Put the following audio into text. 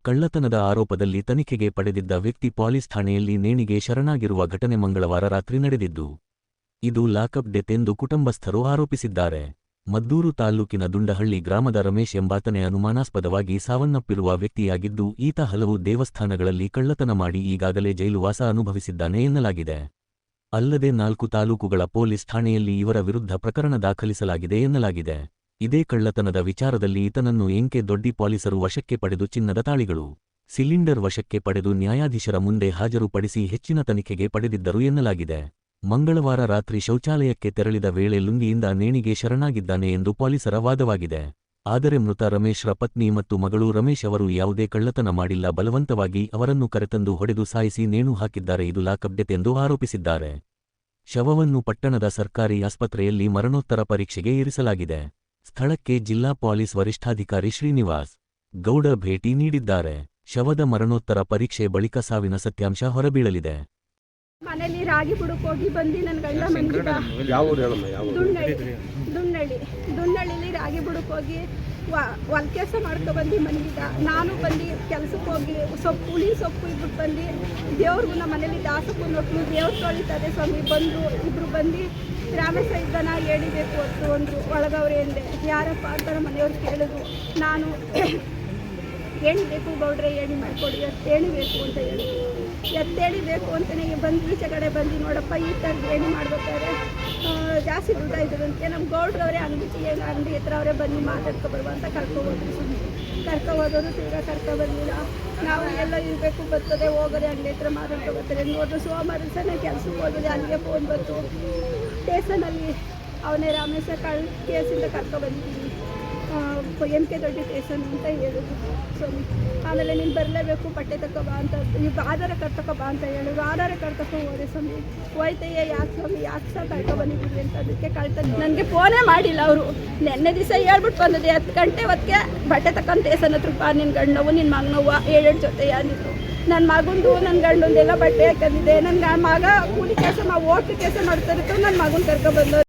ಕಳ್ಳತನದ ಆರೋಪದಲ್ಲಿ ತನಿಖೆಗೆ ಪಡೆದಿದ್ದ ವ್ಯಕ್ತಿ ಪೊಲೀಸ್ ಠಾಣೆಯಲ್ಲಿ ನೇಣಿಗೆ ಶರಣಾಗಿರುವ ಘಟನೆ ಮಂಗಳವಾರ ರಾತ್ರಿ ನಡೆದಿದ್ದು, ಇದು ಲಾಕಪ್ ಡೆತ್ ಎಂದು ಕುಟುಂಬಸ್ಥರು ಆರೋಪಿಸಿದ್ದಾರೆ. ಮದ್ದೂರು ತಾಲ್ಲೂಕಿನ ದುಂಡಹಳ್ಳಿ ಗ್ರಾಮದ ರಮೇಶ್ ಎಂಬಾತನೇ ಅನುಮಾನಾಸ್ಪದವಾಗಿ ಸಾವನ್ನಪ್ಪಿರುವ ವ್ಯಕ್ತಿಯಾಗಿದ್ದು, ಈತ ಹಲವು ದೇವಸ್ಥಾನಗಳಲ್ಲಿ ಕಳ್ಳತನ ಮಾಡಿ ಈಗಾಗಲೇ ಜೈಲುವಾಸ ಅನುಭವಿಸಿದ್ದಾನೆ ಎನ್ನಲಾಗಿದೆ. ಅಲ್ಲದೆ 4 ತಾಲೂಕುಗಳ ಪೊಲೀಸ್ ಠಾಣೆಯಲ್ಲಿ ಇವರ ವಿರುದ್ಧ ಪ್ರಕರಣ ದಾಖಲಿಸಲಾಗಿದೆ ಎನ್ನಲಾಗಿದೆ. ಇದೇ ಕಳ್ಳತನದ ವಿಚಾರದಲ್ಲಿ ಈತನನ್ನು ಎಂಕೆ ದೊಡ್ಡಿ ಪೊಲೀಸರು ವಶಕ್ಕೆ ಪಡೆದು ಚಿನ್ನದ ತಾಳಿಗಳು, ಸಿಲಿಂಡರ್ ವಶಕ್ಕೆ ಪಡೆದು ನ್ಯಾಯಾಧೀಶರ ಮುಂದೆ ಹಾಜರುಪಡಿಸಿ ಹೆಚ್ಚಿನ ತನಿಖೆಗೆ ಪಡೆದಿದ್ದರು ಎನ್ನಲಾಗಿದೆ. ಮಂಗಳವಾರ ರಾತ್ರಿ ಶೌಚಾಲಯಕ್ಕೆ ತೆರಳಿದ ವೇಳೆ ಲುಂಗಿಯಿಂದ ನೇಣಿಗೆ ಶರಣಾಗಿದ್ದಾನೆ ಎಂದು ಪೊಲೀಸರ ವಾದವಾಗಿದೆ. ಆದರೆ ಮೃತ ರಮೇಶ್ರ ಪತ್ನಿ ಮತ್ತು ಮಗಳು ರಮೇಶ್ ಅವರು ಯಾವುದೇ ಕಳ್ಳತನ ಮಾಡಿಲ್ಲ, ಬಲವಂತವಾಗಿ ಅವರನ್ನು ಕರೆತಂದು ಹೊಡೆದು ಸಾಯಿಸಿ ನೇಣು ಹಾಕಿದ್ದಾರೆ, ಇದು ಲಾಕಪ್ ಡೆತ್ ಎಂದು ಆರೋಪಿಸಿದ್ದಾರೆ. ಶವವನ್ನು ಪಟ್ಟಣದ ಸರ್ಕಾರಿ ಆಸ್ಪತ್ರೆಯಲ್ಲಿ ಮರಣೋತ್ತರ ಪರೀಕ್ಷೆಗೆ ಇರಿಸಲಾಗಿದೆ. ಸ್ಥಳಕ್ಕೆ ಜಿಲ್ಲಾ ಪೊಲೀಸ್ ವರಿಷ್ಠಾಧಿಕಾರಿ ಶ್ರೀನಿವಾಸ್ ಗೌಡ ಭೇಟಿ ನೀಡಿದ್ದಾರೆ. ಶವದ ಮರಣೋತ್ತರ ಪರೀಕ್ಷೆ ಬಳಿಕ ಸಾವಿನ ಸತ್ಯಾಂಶ ಹೊರಬೀಳಲಿದೆ. ಮನೆಯಲ್ಲಿ ರಾಗಿ ಬುಡಕ್ಕೆ ಹೋಗಿ ಬಂದು ನನ್ನ ಗಂಡ ಮನೆಗಿದ್ದ ದುನ್ನಳ್ಳಿಲಿ ರಾಗಿ ಬುಡಕ್ಕೆ ಹೋಗಿ ಹೊಲ ಕೆಲಸ ಮಾಡ್ಕೊಬಂದು ಮನೆಗಿದ್ದ. ನಾನು ಬಂದು ಕೆಲಸಕ್ಕೆ ಹೋಗಿ ಹುಳಿ ಸೊಪ್ಪು ಇದ್ಬಿಟ್ಟು ಬಂದು ದೇವ್ರಿಗೂ ನಮ್ಮ ಮನೇಲಿ ದಾಸಕ್ಕೂ ನೋಡ್ಲು ದೇವ್ರು ತೊಳಿತಾರೆ ಸ್ವಾಮಿ ಬಂದು ಇಬ್ರು ಬಂದು ರಾಮೇಶ ಇದ್ದನ ಹೇಳಿಬೇಕು ಅಂದರು. ಒಳಗವ್ರೆ ಎಂದೆ ಯಾರಪ್ಪ ಅಂತ ಮನೆಯವ್ರು ಕೇಳಿದ್ರು. ನಾನು ಎಣಿಬೇಕು ಗೌಡ್ರೆ, ಎಣ್ಣೆ ಮಾಡಿಕೊಡಿ, ಎತ್ತೇಣಿಬೇಕು ಅಂತ ಹೇಳಿದ್ರು. ಎತ್ತೇಣಿಬೇಕು ಅಂತಲೇ ಬಂದು ಈಚೆ ಕಡೆ ಬಂದು ನೋಡಪ್ಪ ಈ ಥರದ್ದು ಎಣ್ಣೆ ಮಾಡ್ಬೇಕಾದ್ರೆ ಜಾಸ್ತಿ ದುಡ್ಡಾಯ್ತದಂತೆ. ನಮ್ಮ ಗೌಡ್ರವರೇ ಅಂಗಡಿ ಹತ್ರ ಅವರೇ ಬಂದು ಮಾತಾಡ್ಕೊಬರುವ ಅಂತ ಕರ್ಕೊಬೋದ್ರು. ಕರ್ಕೊಬೋದವರು ತಿರ್ಗಾ ಕರ್ಕೊಬರ್ಲಿಲ್ಲ. ನಾವು ಎಲ್ಲ ಇರಬೇಕು ಬರ್ತದೆ ಹೋಗೋರೆ ಅಂಗಡಿ ಹತ್ರ ಮಾತಾಡ್ಕೊಬರ್ತಾರೆ ನೋಡಿದ್ರು. ಸೋಮವಾರ ದಿವಸನೇ ಕೆಲಸಕ್ಕೆ ಹೋದ್ರೆ ಅಲ್ಲಿಗೆ ಫೋನ್ ಬಂತು, ಸ್ಟೇಷನಲ್ಲಿ ಅವನೇ ರಾಮೇಶ ಕೇಸಿಂದ ಕರ್ಕೊಬಂದಿದ್ದೀನಿ, ಎಂಕೆ ದೊಡ್ಡಿ ಸ್ಟೇಷನ್ ಅಂತ ಹೇಳಿದ್ರು ಸ್ವಾಮಿ. ಆಮೇಲೆ ನೀನು ಬರಲೇಬೇಕು, ಬಟ್ಟೆ ತಗೊಬಾ ಅಂತ, ಈಗ ಆಧಾರ ಕಾರ್ಡ್ ತಗೊಬಾ ಅಂತ ಹೇಳಿದ್ರು. ಆಧಾರ ಕಾರ್ಡ್ ತಗೊಂಡು ಹೋದೆ ಸ್ವಾಮಿ. ಹೋಯ್ತಯ್ಯ ಯಾಕೆ ಸ್ವಾಮಿ ಯಾಕೆ ಸಹ ಕರ್ಕೊಬಂದಿದ್ದೀವಿ ಅಂತ. ಅದಕ್ಕೆ ಕಳ್ತಂದು ನನಗೆ ಫೋನೇ ಮಾಡಿಲ್ಲ ಅವರು. ನೆನ್ನೆ ದಿವಸ ಹೇಳ್ಬಿಟ್ಟು ಬಂದಿದ್ದೆ 10 ಗಂಟೆ ಹೊತ್ತಿಗೆ ಬಟ್ಟೆ ತಗೊಂಡು ಸ್ಟೇಷನ್ ಹತ್ರ ಬಾ, ನಿನ್ನ ಗಂಡನವು ನಿನ್ನ ಮಗನವ್ವ 7 ಜೊತೆ ಯಾರಿದ್ರು. ನನ್ನ ಮಗಂದು ನನ್ನ ಗಂಡಂದೆಲ್ಲ ಬಟ್ಟೆ ಹಾಕೊಂಡಿದ್ದೆ. ನನ್ನ ಮಗ ಕೂಲಿ ಕೆಲಸ ಹೋಟ್ಲು ಕೆಲಸ ಮಾಡ್ತಾ ಇತ್ತು. ನನ್ನ ಮಗನ ಕರ್ಕೊಬಂದವ್ರು.